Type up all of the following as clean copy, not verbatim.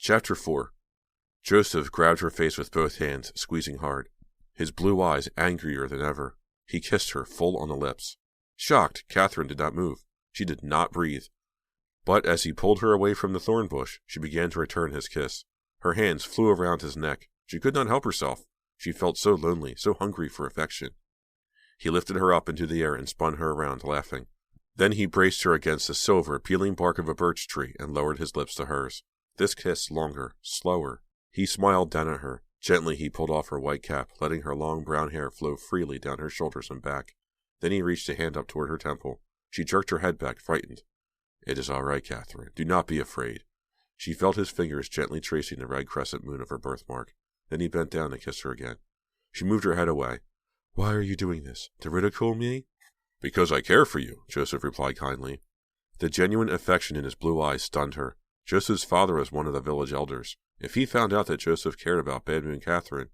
Chapter 4. Joseph grabbed her face with both hands, squeezing hard, his blue eyes angrier than ever. He kissed her full on the lips. Shocked, Catherine did not move. She did not breathe. But as he pulled her away from the thorn bush, she began to return his kiss. Her hands flew around his neck. She could not help herself. She felt so lonely, so hungry for affection. He lifted her up into the air and spun her around, laughing. Then he braced her against the silver, peeling bark of a birch tree and lowered his lips to hers. This kiss longer, slower. He smiled down at her. Gently he pulled off her white cap, letting her long brown hair flow freely down her shoulders and back. Then he reached a hand up toward her temple. She jerked her head back, frightened. "It is all right, Catherine. Do not be afraid." She felt his fingers gently tracing the red crescent moon of her birthmark. Then he bent down and kissed her again. She moved her head away. "Why are you doing this? To ridicule me?" "Because I care for you," Joseph replied kindly. The genuine affection in his blue eyes stunned her. Joseph's father was one of the village elders. If he found out that Joseph cared about Bad Moon Catherine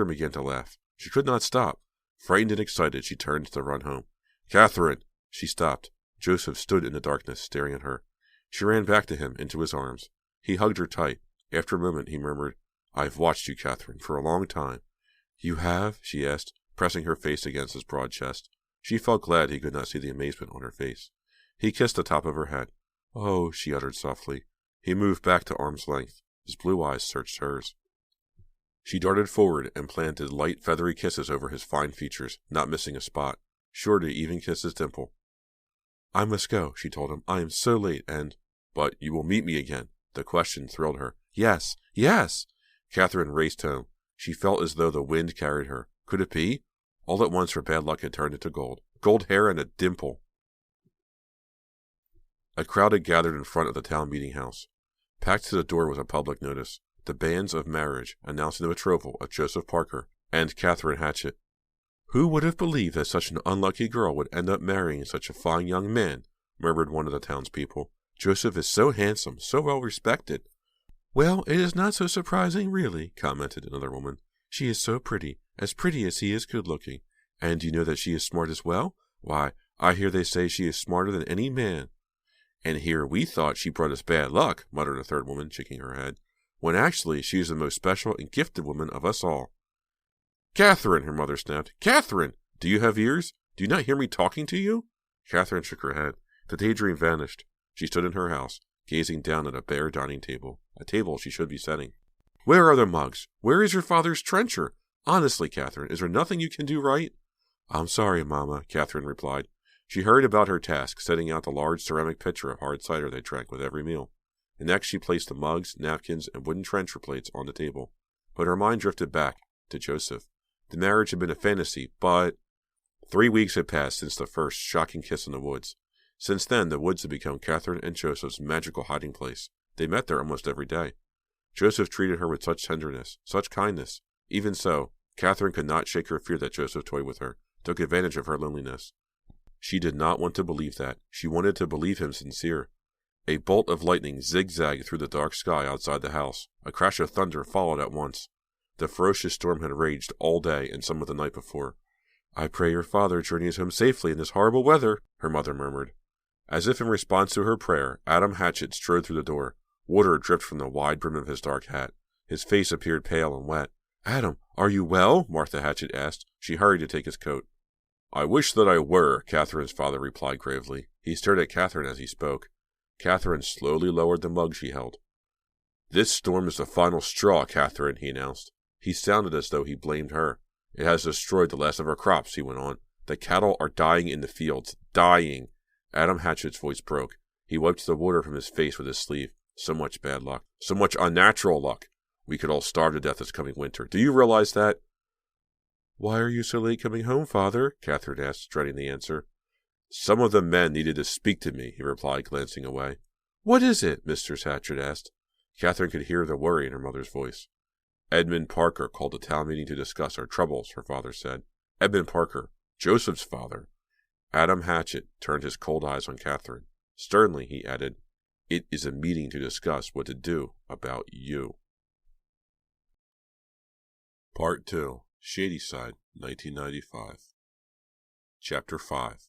began to laugh. She could not stop. Frightened and excited, she turned to run home. "Catherine!" She stopped. Joseph stood in the darkness, staring at her. She ran back to him, into his arms. He hugged her tight. After a moment, he murmured, "I've watched you, Catherine, for a long time." "You have?" she asked, pressing her face against his broad chest. She felt glad he could not see the amazement on her face. He kissed the top of her head. "Oh," she uttered softly. He moved back to arm's length. His blue eyes searched hers. She darted forward and planted light, feathery kisses over his fine features, not missing a spot, sure to even kiss his dimple. "I must go," she told him. "I am so late, and—" "But you will meet me again." The question thrilled her. "Yes, yes!" Catherine raced home. She felt as though the wind carried her. Could it be? All at once her bad luck had turned into gold. Gold hair and a dimple. A crowd had gathered in front of the town meeting house. Packed to the door was a public notice. The banns of marriage, announcing the betrothal of Joseph Parker and Catherine Hatchett. "Who would have believed that such an unlucky girl would end up marrying such a fine young man?" murmured one of the townspeople. "Joseph is so handsome, so well respected." "Well, it is not so surprising, really," commented another woman. "She is so pretty as he is good-looking. And do you know that she is smart as well? Why, I hear they say she is smarter than any man." "And here we thought she brought us bad luck," muttered a third woman, shaking her head, "when actually she is the most special and gifted woman of us all." "Catherine!" her mother snapped. "Catherine! Do you have ears? Do you not hear me talking to you?" Catherine shook her head. The daydream vanished. She stood in her house, gazing down at a bare dining table, a table she should be setting. "Where are the mugs? Where is your father's trencher? Honestly, Catherine, is there nothing you can do right?" "I'm sorry, Mama," Catherine replied. She hurried about her task, setting out the large ceramic pitcher of hard cider they drank with every meal. And next she placed the mugs, napkins, and wooden trencher plates on the table. But her mind drifted back to Joseph. The marriage had been a fantasy, but 3 weeks had passed since the first shocking kiss in the woods. Since then, the woods had become Catherine and Joseph's magical hiding place. They met there almost every day. Joseph treated her with such tenderness, such kindness. Even so, Catherine could not shake her fear that Joseph toyed with her, took advantage of her loneliness. She did not want to believe that. She wanted to believe him sincere. A bolt of lightning zigzagged through the dark sky outside the house. A crash of thunder followed at once. The ferocious storm had raged all day and some of the night before. "I pray your father journeys home safely in this horrible weather," her mother murmured. As if in response to her prayer, Adam Hatchett strode through the door. Water dripped from the wide brim of his dark hat. His face appeared pale and wet. "Adam, are you well?" Martha Hatchett asked. She hurried to take his coat. "I wish that I were," Catherine's father replied gravely. He stared at Catherine as he spoke. Catherine slowly lowered the mug she held. "This storm is the final straw, Catherine," he announced. He sounded as though he blamed her. "It has destroyed the last of our crops," he went on. "The cattle are dying in the fields. Dying." Adam Hatchett's voice broke. He wiped the water from his face with his sleeve. "So much bad luck. So much unnatural luck. We could all starve to death this coming winter. Do you realize that?" "Why are you so late coming home, Father?" Catherine asked, dreading the answer. "Some of the men needed to speak to me," he replied, glancing away. "What is it?" Mistress Hatchett asked. Catherine could hear the worry in her mother's voice. "Edmund Parker called a town meeting to discuss our troubles," her father said. "Edmund Parker, Joseph's father." Adam Hatchett turned his cold eyes on Catherine. Sternly, he added, "It is a meeting to discuss what to do about you." Part 2. Shadyside, 1995. Chapter 5.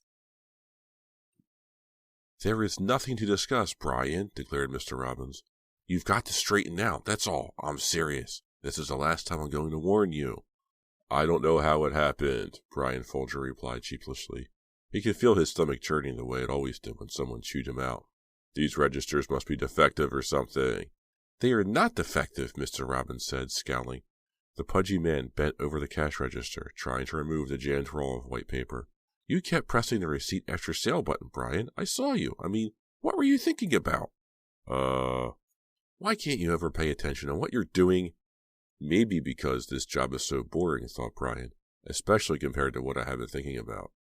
"There is nothing to discuss, Brian," declared Mr. Robbins. You've got to straighten out, that's all. I'm serious. This is the last time I'm going to warn you. I don't know how it happened, Brian Folger replied sheepishly. He could feel his stomach churning the way it always did when someone chewed him out. These registers must be defective or something. They are not defective, Mr. Robbins said, scowling. The pudgy man bent over the cash register, trying to remove the jammed roll of white paper. You kept pressing the receipt after sale button, Brian. I saw you. What were you thinking about? Why can't you ever pay attention to what you're doing? Maybe because this job is so boring, thought Brian, especially compared to what I have been thinking about.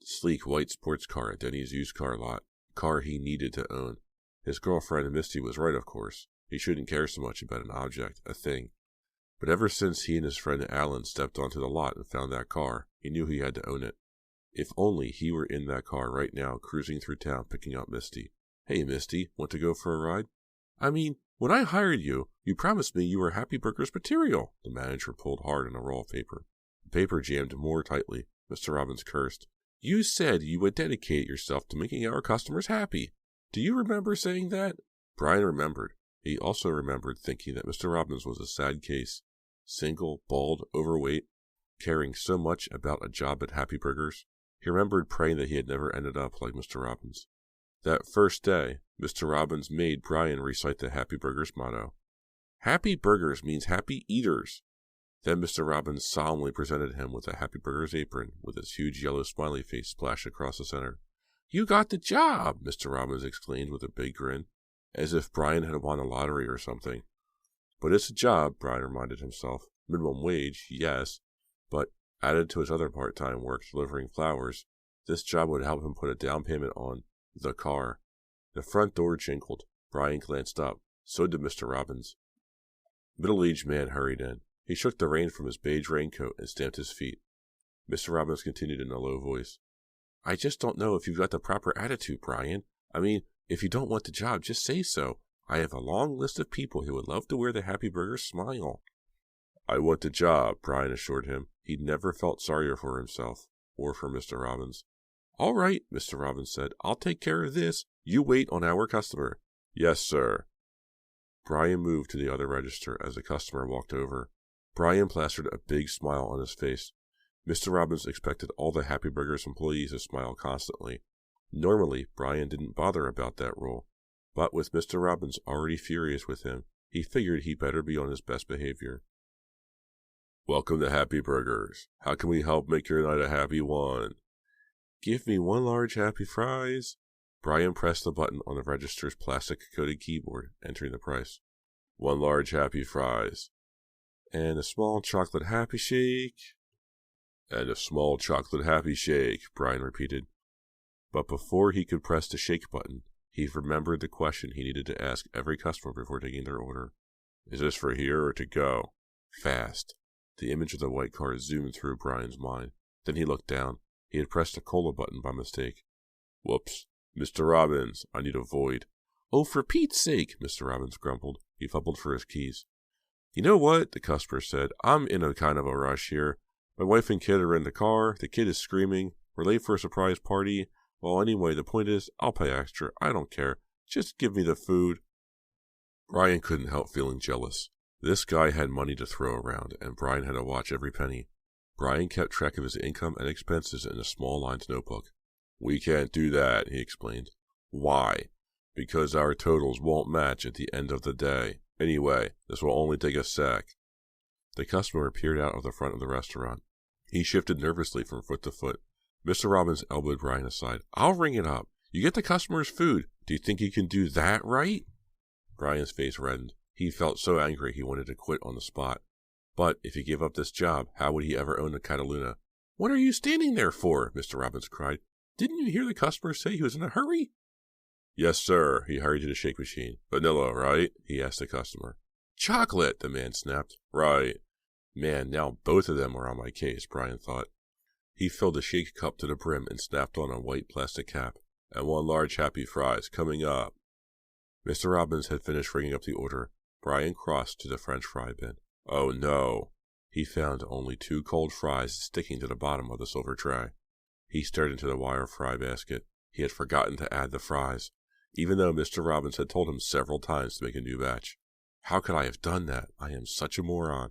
The sleek white sports car at Denny's used car lot, car he needed to own. His girlfriend Misty was right, of course. He shouldn't care so much about an object, a thing. But ever since he and his friend Alan stepped onto the lot and found that car, he knew he had to own it. If only he were in that car right now, cruising through town picking up Misty. Hey, Misty, want to go for a ride? When I hired you, you promised me you were Happy Burger's material. The manager pulled hard on a roll of paper. The paper jammed more tightly. Mr. Robbins cursed. You said you would dedicate yourself to making our customers happy. Do you remember saying that? Brian remembered. He also remembered thinking that Mr. Robbins was a sad case. Single, bald, overweight, caring so much about a job at Happy Burgers. He remembered praying that he had never ended up like Mr. Robbins. That first day, Mr. Robbins made Brian recite the Happy Burgers motto. Happy Burgers means happy eaters. Then Mr. Robbins solemnly presented him with a Happy Burgers apron with its huge yellow smiley face splashed across the center. You got the job, Mr. Robbins exclaimed with a big grin, as if Brian had won a lottery or something. But it's a job, Brian reminded himself. Minimum wage, yes, but added to his other part-time work delivering flowers, this job would help him put a down payment on the car. The front door jingled. Brian glanced up. So did Mr. Robbins. Middle-aged man hurried in. He shook the rain from his beige raincoat and stamped his feet. Mr. Robbins continued in a low voice. I just don't know if you've got the proper attitude, Brian. If you don't want the job, just say so. I have a long list of people who would love to wear the Happy Burger smile. I want the job, Brian assured him. He'd never felt sorrier for himself, or for Mr. Robbins. All right, Mr. Robbins said. I'll take care of this. You wait on our customer. Yes, sir. Brian moved to the other register as the customer walked over. Brian plastered a big smile on his face. Mr. Robbins expected all the Happy Burgers employees to smile constantly. Normally, Brian didn't bother about that rule, but with Mr. Robbins already furious with him, he figured he better be on his best behavior. Welcome to Happy Burgers. How can we help make your night a happy one? Give me 1 large happy fries. Brian pressed the button on the register's plastic-coated keyboard, entering the price. 1 large happy fries. And a small chocolate happy shake. And a small chocolate happy shake, Brian repeated. But before he could press the shake button, he remembered the question he needed to ask every customer before taking their order. Is this for here or to go? Fast. The image of the white car zoomed through Brian's mind. Then he looked down. He had pressed the cola button by mistake. Whoops. Mr. Robbins, I need a void. Oh, for Pete's sake, Mr. Robbins grumbled. He fumbled for his keys. You know what? The customer said. I'm in a kind of a rush here. My wife and kid are in the car. The kid is screaming. We're late for a surprise party. Well, anyway, the point is, I'll pay extra. I don't care. Just give me the food. Brian couldn't help feeling jealous. This guy had money to throw around, and Brian had to watch every penny. Brian kept track of his income and expenses in a small lined notebook. We can't do that, he explained. Why? Because our totals won't match at the end of the day. Anyway, this will only take a sec. The customer peered out of the front of the restaurant. He shifted nervously from foot to foot. Mr. Robbins elbowed Brian aside. I'll ring it up. You get the customer's food. Do you think you can do that right? Brian's face reddened. He felt so angry he wanted to quit on the spot. But if he gave up this job, how would he ever own a Cataluna? What are you standing there for? Mr. Robbins cried. Didn't you hear the customer say he was in a hurry? Yes, sir. He hurried to the shake machine. Vanilla, right? He asked the customer. Chocolate, the man snapped. Right. Man, now both of them are on my case, Brian thought. He filled the shake cup to the brim and snapped on a white plastic cap. And 1 large happy fries coming up. Mr. Robbins had finished ringing up the order. Brian crossed to the French fry bin. Oh no. He found only 2 cold fries sticking to the bottom of the silver tray. He stared into the wire fry basket. He had forgotten to add the fries. even though Mr. Robbins had told him several times to make a new batch. How could I have done that? I am such a moron.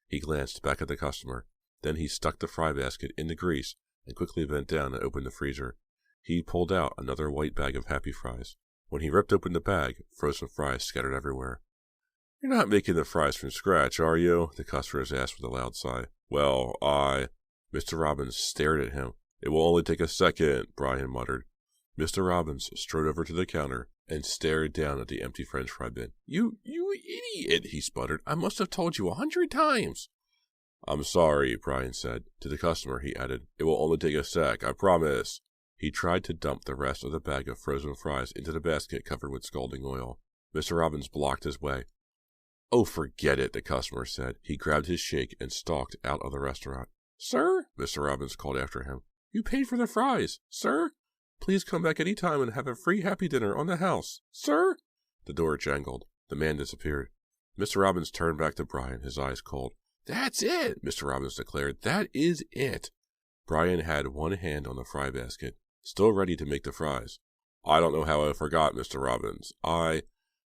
He glanced back at the customer. Then he stuck the fry basket in the grease and quickly bent down and opened the freezer. He pulled out another white bag of Happy Fries. When he ripped open the bag, frozen fries scattered everywhere. "You're not making the fries from scratch, are you?" the customer asked with a loud sigh. "Well, Mr. Robbins stared at him. "It will only take a second," Brian muttered. Mr. Robbins strode over to the counter and stared down at the empty French fry bin. You idiot," he sputtered. "I must have told you 100 times." "I'm sorry," Brian said. To the customer, he added, "It will only take a sec, I promise." He tried to dump the rest of the bag of frozen fries into the basket covered with scalding oil. Mr. Robbins blocked his way. "Oh, forget it," the customer said. He grabbed his shake and stalked out of the restaurant. "Sir," Mr. Robbins called after him, "you paid for the fries. Sir, please come back any time and have a free happy dinner on the house. Sir." The door jangled. The man disappeared. Mr. Robbins turned back to Brian, his eyes cold. "That's it," Mr. Robbins declared. "That is it." Brian had one hand on the fry basket, still ready to make the fries. "I don't know how I forgot, Mr. Robbins. I'm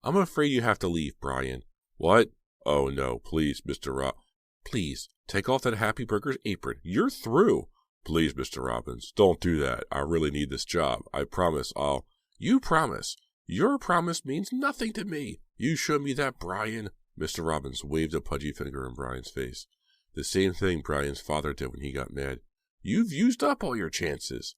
afraid you have to leave, Brian." "What? Oh, no, please, Please, take off that Happy Burger's apron. You're through." "Please, Mr. Robbins, don't do that. I really need this job. I promise I'll—" "You promise? Your promise means nothing to me. You show me that, Brian." Mr. Robbins waved a pudgy finger in Brian's face. The same thing Brian's father did when he got mad. "You've used up all your chances."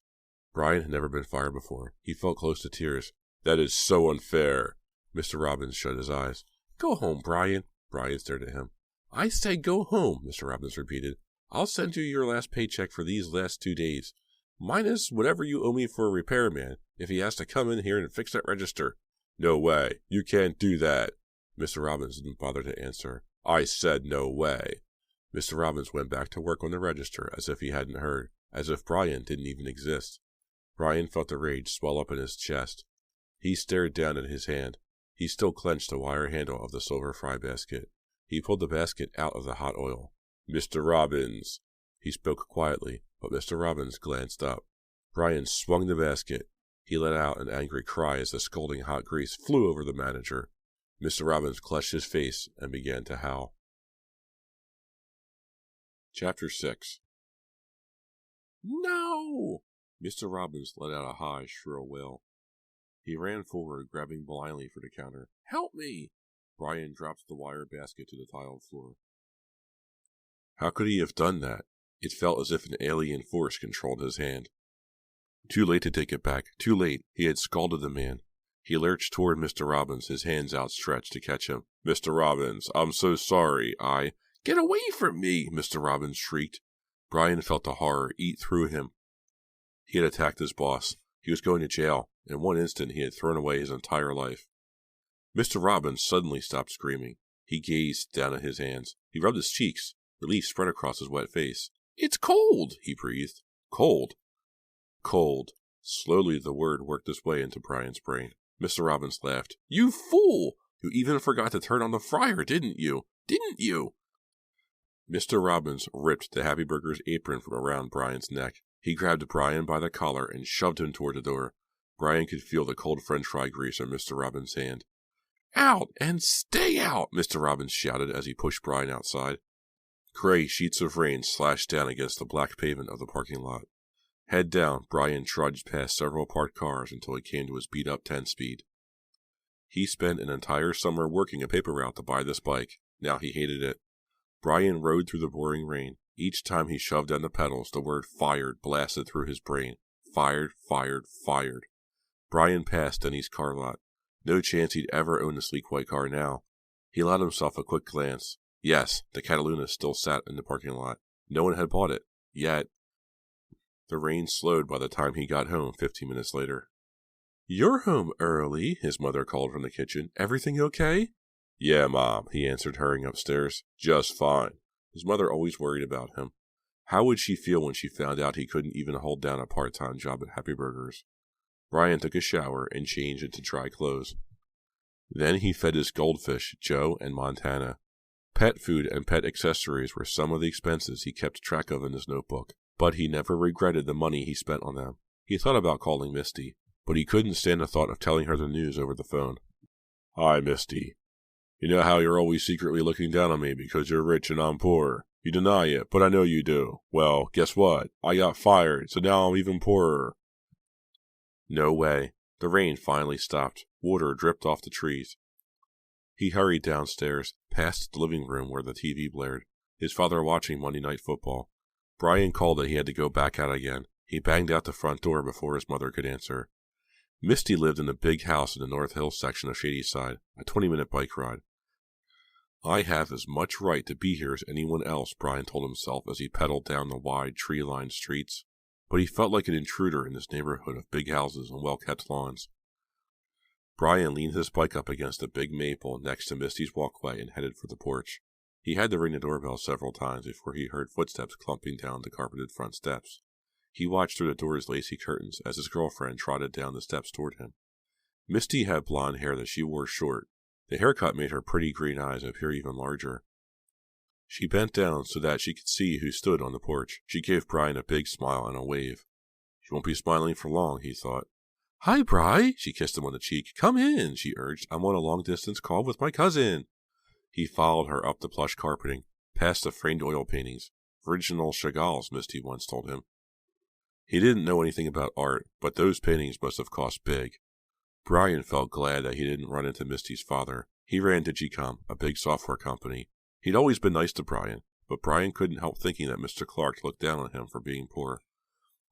Brian had never been fired before. He felt close to tears. "That is so unfair." Mr. Robbins shut his eyes. "Go home, Brian." Brian stared at him. "I say go home," Mr. Robbins repeated. "I'll send you your last paycheck for these last 2 days, minus whatever you owe me for a repairman if he has to come in here and fix that register." "No way. You can't do that." Mr. Robbins didn't bother to answer. "I said no way." Mr. Robbins went back to work on the register as if he hadn't heard, as if Brian didn't even exist. Brian felt the rage swell up in his chest. He stared down at his hand. He still clenched the wire handle of the silver fry basket. He pulled the basket out of the hot oil. "Mr. Robbins." He spoke quietly, but Mr. Robbins glanced up. Brian swung the basket. He let out an angry cry as the scalding hot grease flew over the manager. Mr. Robbins clutched his face and began to howl. Chapter 6. "No!" Mr. Robbins let out a high, shrill wail. He ran forward, grabbing blindly for the counter. "Help me!" Brian dropped the wire basket to the tiled floor. How could he have done that? It felt as if an alien force controlled his hand. Too late to take it back. Too late. He had scalded the man. He lurched toward Mr. Robbins, his hands outstretched to catch him. "Mr. Robbins, I'm so sorry. Get away from me!" Mr. Robbins shrieked. Brian felt the horror eat through him. He had attacked his boss. He was going to jail. In one instant, he had thrown away his entire life. Mr. Robbins suddenly stopped screaming. He gazed down at his hands. He rubbed his cheeks. Relief spread across his wet face. "It's cold," he breathed. "Cold?" "Cold." Slowly the word worked its way into Brian's brain. Mr. Robbins laughed. "You fool! You even forgot to turn on the fryer, didn't you? Didn't you?" Mr. Robbins ripped the Happy Burger's apron from around Brian's neck. He grabbed Brian by the collar and shoved him toward the door. Brian could feel the cold French fry grease on Mr. Robbins' hand. "Out and stay out!" Mr. Robbins shouted as he pushed Brian outside. Gray sheets of rain slashed down against the black pavement of the parking lot. Head down, Brian trudged past several parked cars until he came to his beat-up 10-speed. He spent an entire summer working a paper route to buy this bike. Now he hated it. Brian rode through the pouring rain. Each time he shoved down the pedals, the word "fired" blasted through his brain. Fired, fired, fired. Brian passed Denny's car lot. No chance he'd ever own the sleek white car now. He allowed himself a quick glance. Yes, the Cataluna still sat in the parking lot. No one had bought it. Yet. The rain slowed by the time he got home 15 minutes later. "You're home early," his mother called from the kitchen. "Everything okay?" "Yeah, Mom," he answered, hurrying upstairs. "Just fine." His mother always worried about him. How would she feel when she found out he couldn't even hold down a part-time job at Happy Burgers? Brian took a shower and changed into dry clothes. Then he fed his goldfish, Joe and Montana. Pet food and pet accessories were some of the expenses he kept track of in his notebook, but he never regretted the money he spent on them. He thought about calling Misty. but he couldn't stand the thought of telling her the news over the phone. "Hi, Misty. You know how you're always secretly looking down on me because you're rich and I'm poor. You deny it, but I know you do. Well, guess what? I got fired, so now I'm even poorer." No way. The rain finally stopped. Water dripped off the trees. He hurried downstairs, past the living room where the TV blared, his father watching Monday Night Football. Brian called that he had to go back out again. He banged out the front door before his mother could answer. Misty lived in a big house in the North Hills section of Shadyside, a 20-minute bike ride. "I have as much right to be here as anyone else," Brian told himself as he pedaled down the wide, tree-lined streets. But he felt like an intruder in this neighborhood of big houses and well-kept lawns. Brian leaned his bike up against a big maple next to Misty's walkway and headed for the porch. He had to ring the doorbell several times before he heard footsteps clumping down the carpeted front steps. He watched through the door's lacy curtains as his girlfriend trotted down the steps toward him. Misty had blonde hair that she wore short. The haircut made her pretty green eyes appear even larger. She bent down so that she could see who stood on the porch. She gave Brian a big smile and a wave. She won't be smiling for long, he thought. "Hi, Bri," she kissed him on the cheek. "Come in," she urged. "I'm on a long-distance call with my cousin." He followed her up the plush carpeting, past the framed oil paintings. Original Chagall's, Misty once told him. He didn't know anything about art, but those paintings must have cost big. Brian felt glad that he didn't run into Misty's father. He ran Digicom, a big software company. He'd always been nice to Brian, but Brian couldn't help thinking that Mr. Clark looked down on him for being poor.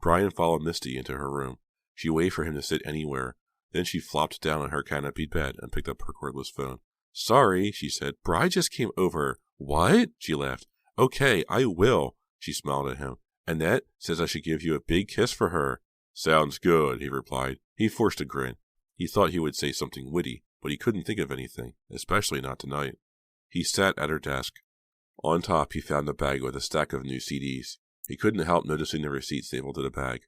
Brian followed Misty into her room. She waved for him to sit anywhere. Then she flopped down on her canopied bed and picked up her cordless phone. "Sorry," she said. "Bri just came over." "What?" She laughed. "Okay, I will." She smiled at him. "Annette says I should give you a big kiss for her." "Sounds good," he replied. He forced a grin. He thought he would say something witty, but he couldn't think of anything, especially not tonight. He sat at her desk. On top, he found a bag with a stack of new CDs. He couldn't help noticing the receipt stapled to the bag.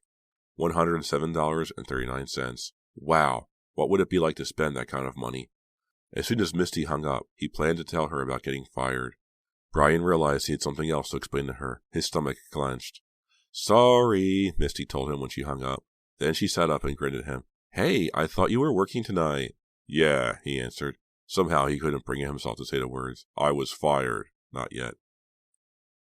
$107.39. Wow, what would it be like to spend that kind of money? As soon as Misty hung up, he planned to tell her about getting fired. Brian realized he had something else to explain to her. His stomach clenched. "Sorry," Misty told him when she hung up. Then she sat up and grinned at him. "Hey, I thought you were working tonight." "Yeah," he answered. Somehow he couldn't bring himself to say the words. "I was fired." Not yet.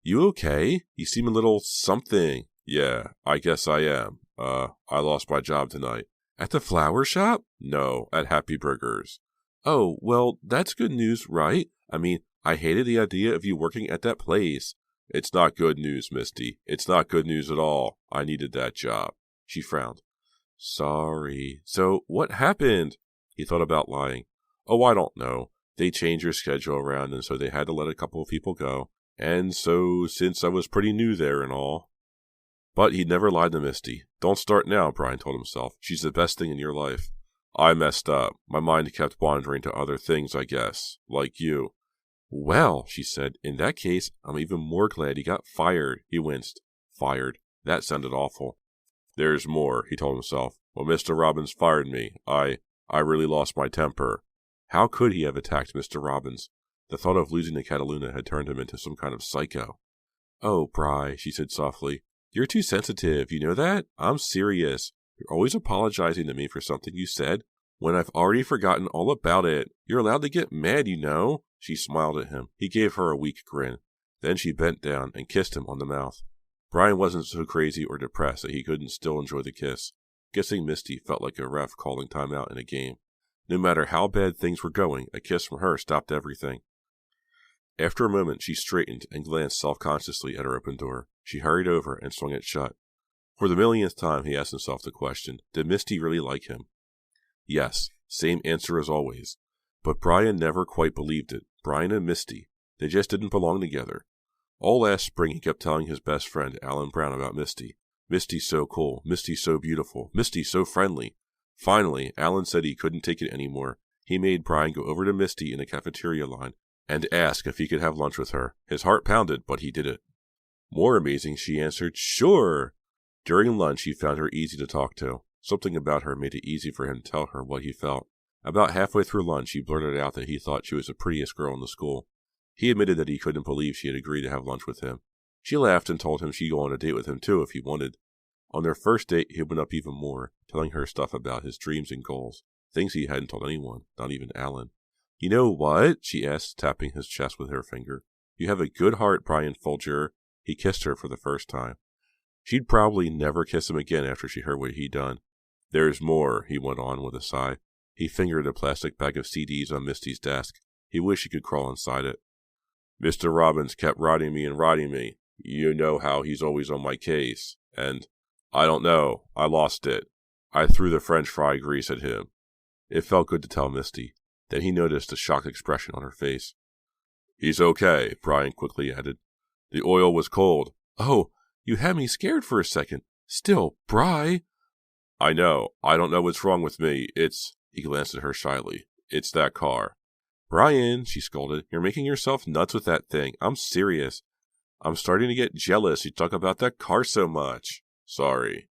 "You okay? You seem a little something." "Yeah, I guess I am. I lost my job tonight." "At the flower shop?" "No, at Happy Burgers." "Oh, well, that's good news, right? I mean, I hated the idea of you working at that place." "It's not good news, Misty. It's not good news at all. I needed that job." She frowned. "Sorry. So, what happened?" He thought about lying. "Oh, I don't know. They changed your schedule around, and so they had to let a couple of people go. And so, since I was pretty new there and all." But he'd never lied to Misty. "Don't start now," Brian told himself. "She's the best thing in your life." "I messed up. My mind kept wandering to other things, I guess. Like you." "Well," she said, "in that case, I'm even more glad he got fired." He winced. Fired. That sounded awful. "There's more," he told himself. "When Mr. Robbins fired me, I really lost my temper." How could he have attacked Mr. Robbins? The thought of losing the Cataluna had turned him into some kind of psycho. "Oh, Bri," she said softly. "You're too sensitive, you know that? I'm serious. You're always apologizing to me for something you said when I've already forgotten all about it. You're allowed to get mad, you know." She smiled at him. He gave her a weak grin. Then she bent down and kissed him on the mouth. Brian wasn't so crazy or depressed that he couldn't still enjoy the kiss. Kissing Misty felt like a ref calling timeout in a game. No matter how bad things were going, a kiss from her stopped everything. After a moment, she straightened and glanced self-consciously at her open door. She hurried over and swung it shut. For the millionth time, he asked himself the question, did Misty really like him? Yes, same answer as always. But Brian never quite believed it. Brian and Misty, they just didn't belong together. All last spring, he kept telling his best friend, Alan Brown, about Misty. "Misty's so cool. Misty's so beautiful. Misty's so friendly." Finally, Alan said he couldn't take it anymore. He made Brian go over to Misty in the cafeteria line and ask if he could have lunch with her. His heart pounded, but he did it. More amazing, she answered, "Sure." During lunch, he found her easy to talk to. Something about her made it easy for him to tell her what he felt. About halfway through lunch, he blurted out that he thought she was the prettiest girl in the school. He admitted that he couldn't believe she had agreed to have lunch with him. She laughed and told him she'd go on a date with him too if he wanted. On their first date, he opened up even more, telling her stuff about his dreams and goals, things he hadn't told anyone, not even Alan. You know what? She asked, tapping his chest with her finger. You have a good heart, Brian Folger. He kissed her for the first time. She'd probably never kiss him again after she heard what he'd done. There's more, he went on with a sigh. He fingered a plastic bag of CDs on Misty's desk. He wished he could crawl inside it. Mr. Robbins kept writing me. You know how he's always on my case. And, I don't know, I lost it. I threw the French fry grease at him. It felt good to tell Misty. Then he noticed a shocked expression on her face. He's okay, Brian quickly added. The oil was cold. Oh, you had me scared for a second. Still, Bri. I know. I don't know what's wrong with me. He glanced at her shyly. It's that car. Brian, she scolded, you're making yourself nuts with that thing. I'm serious. I'm starting to get jealous. You talk about that car so much. Sorry.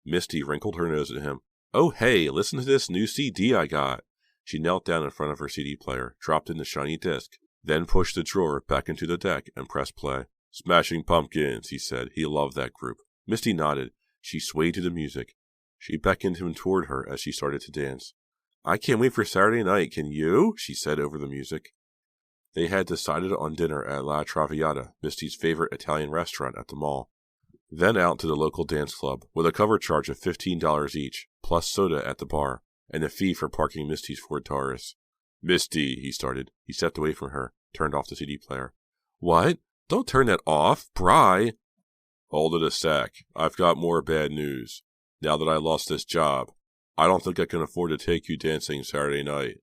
Misty wrinkled her nose at him. Oh, hey, listen to this new CD I got. She knelt down in front of her CD player, dropped in the shiny disc, then pushed the drawer back into the deck and pressed play. Smashing Pumpkins, he said. He loved that group. Misty nodded. She swayed to the music. She beckoned him toward her as she started to dance. I can't wait for Saturday night, can you? She said over the music. They had decided on dinner at La Traviata, Misty's favorite Italian restaurant at the mall. Then out to the local dance club, with a cover charge of $15 each, plus soda at the bar, and a fee for parking Misty's Ford Taurus. Misty, he started. He stepped away from her, turned off the CD player. What? Don't turn that off, Bri. Hold it a sec. I've got more bad news. Now that I lost this job, I don't think I can afford to take you dancing Saturday night.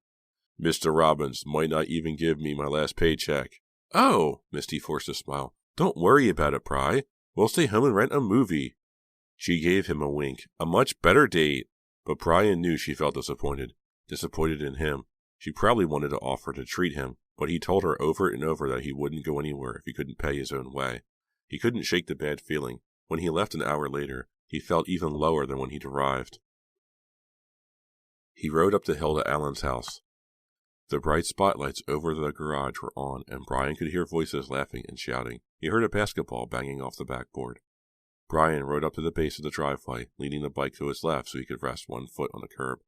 Mr. Robbins might not even give me my last paycheck. Oh, Misty forced a smile. Don't worry about it, Bri. We'll stay home and rent a movie. She gave him a wink. A much better date. But Brian knew she felt disappointed. Disappointed in him. She probably wanted to offer to treat him, but he told her over and over that he wouldn't go anywhere if he couldn't pay his own way. He couldn't shake the bad feeling. When he left an hour later, he felt even lower than when he'd arrived. He rode up the hill to Alan's house. The bright spotlights over the garage were on, and Brian could hear voices laughing and shouting. He heard a basketball banging off the backboard. Brian rode up to the base of the driveway, leaning the bike to his left so he could rest one foot on the curb.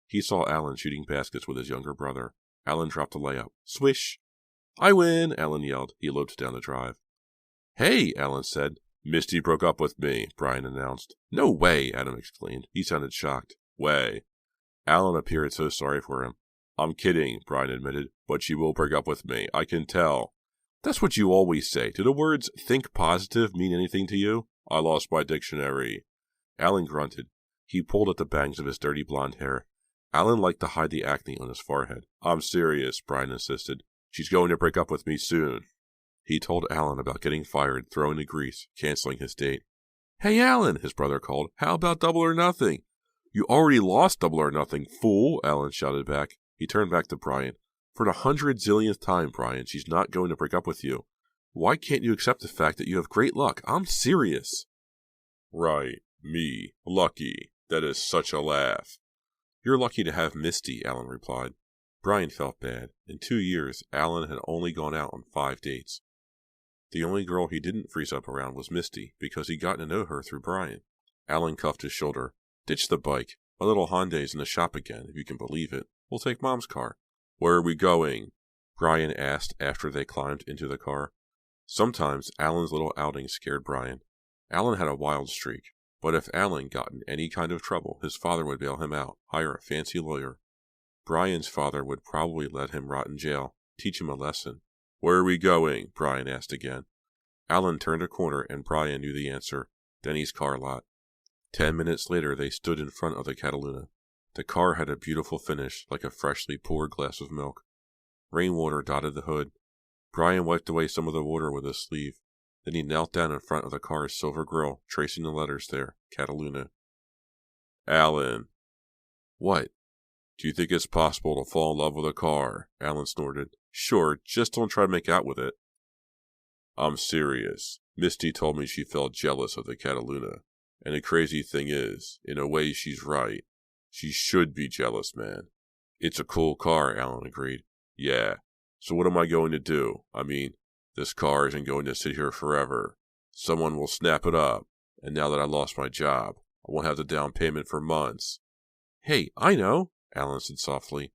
He saw Alan shooting baskets with his younger brother. Alan dropped a layup. Swish! I win! Alan yelled. He loped down the drive. Hey! Alan said. Misty broke up with me, Brian announced. No way! Adam exclaimed. He sounded shocked. Way. Alan appeared so sorry for him. I'm kidding, Brian admitted, but she will break up with me. I can tell. That's what you always say. Do the words think positive mean anything to you? I lost my dictionary. Alan grunted. He pulled at the bangs of his dirty blonde hair. Alan liked to hide the acne on his forehead. I'm serious, Brian insisted. She's going to break up with me soon. He told Alan about getting fired, throwing the grease, canceling his date. Hey, Alan, his brother called. How about Double or Nothing? You already lost Double or Nothing, fool, Alan shouted back. He turned back to Brian. For the 100,000th time, Brian, she's not going to break up with you. Why can't you accept the fact that you have great luck? I'm serious. Right, me, lucky. That is such a laugh. You're lucky to have Misty, Alan replied. Brian felt bad. In 2 years, Alan had only gone out on 5 dates. The only girl he didn't freeze up around was Misty, because he'd gotten to know her through Brian. Alan cuffed his shoulder. Ditch the bike. My little Hyundai's in the shop again, if you can believe it. We'll take Mom's car. Where are we going? Brian asked after they climbed into the car. Sometimes Alan's little outings scared Brian. Alan had a wild streak, but if Alan got in any kind of trouble, his father would bail him out, hire a fancy lawyer. Brian's father would probably let him rot in jail, teach him a lesson. Where are we going? Brian asked again. Alan turned a corner and Brian knew the answer. Denny's car lot. 10 minutes later they stood in front of the Cataluna. The car had a beautiful finish, like a freshly poured glass of milk. Rainwater dotted the hood. Brian wiped away some of the water with his sleeve. Then he knelt down in front of the car's silver grille, tracing the letters there, Cataluna. Alan. What? Do you think it's possible to fall in love with a car? Alan snorted. Sure, just don't try to make out with it. I'm serious. Misty told me she felt jealous of the Cataluna. And the crazy thing is, in a way she's right. She should be jealous, man. It's a cool car, Alan agreed. Yeah. So what am I going to do? I mean, this car isn't going to sit here forever. Someone will snap it up, And now that I lost my job, I won't have the down payment for months." "Hey, I know," Alan said softly.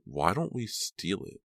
"Why don't we steal it?"